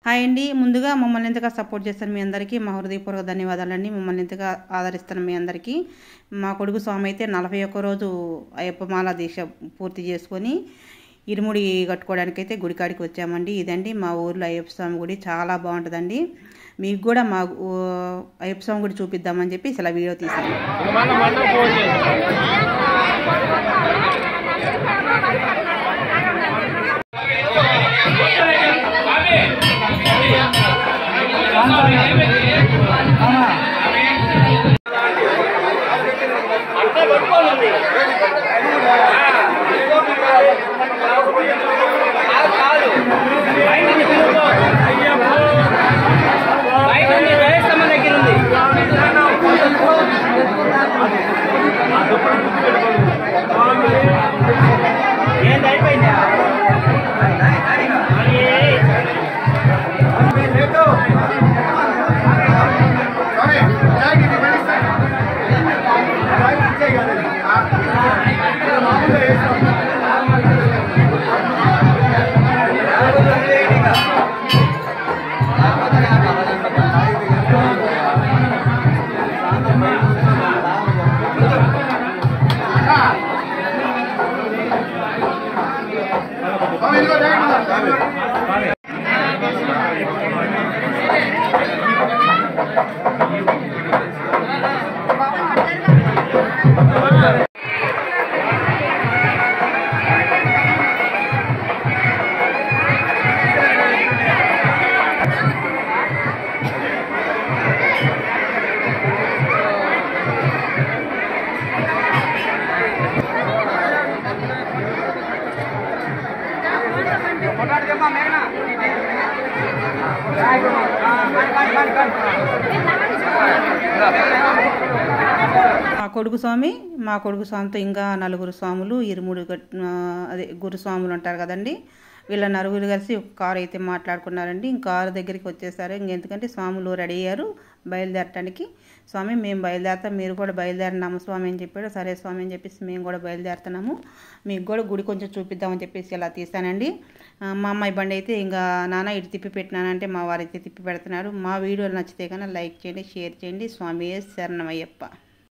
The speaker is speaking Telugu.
హాయ్ అండి. ముందుగా మమ్మల్ని ఎంతగా సపోర్ట్ చేస్తారు మీ అందరికీ మా హృదయపూర్వక ధన్యవాదాలండి. మమ్మల్ని ఎంతగా ఆదరిస్తున్న మీ అందరికీ. మా కొడుకు స్వామి అయితే 41 రోజు అయ్యప్ప మాల దీక్ష పూర్తి చేసుకొని ఇరుముడి కట్టుకోవడానికైతే గుడికాడికి వచ్చామండి. ఇదండి మా ఊర్లో అయ్యప్ప స్వామి గుడి, చాలా బాగుంటుందండి. మీకు కూడా మా అయ్యప్ప స్వామి గుడి చూపిద్దామని చెప్పి ఇలా వీడియో తీసాను. మా కొడుకు స్వామితో ఇంకా నలుగురు స్వాములు, ఇరుముడు అదే గురుస్వాములు ఉంటారు కదండి. వీళ్ళ నలుగురు కలిసి ఒక కారు అయితే మాట్లాడుకున్నారండి. కారు దగ్గరికి వచ్చేసారు. ఇంకెందుకంటే స్వాములు రెడీ అయ్యారు బయలుదేరటానికి. స్వామి మేము బయలుదేరుతాం, మీరు కూడా బయలుదేరినాము స్వామి అని చెప్పాడు. సరే స్వామి అని చెప్పేసి మేము కూడా బయలుదేరుతున్నాము, మీకు కూడా గుడి కొంచెం చూపిద్దామని చెప్పేసి ఇలా తీసానండి. మా అమ్మాయి బండి అయితే ఇంకా నాన్న ఇటు తిప్పి పెట్టినానంటే మా వారైతే తిప్పి పెడుతున్నారు. మా వీడియోలు నచ్చితే కన్నా లైక్ చేయండి, షేర్ చేయండి. స్వామి శరణమయ్యప్ప.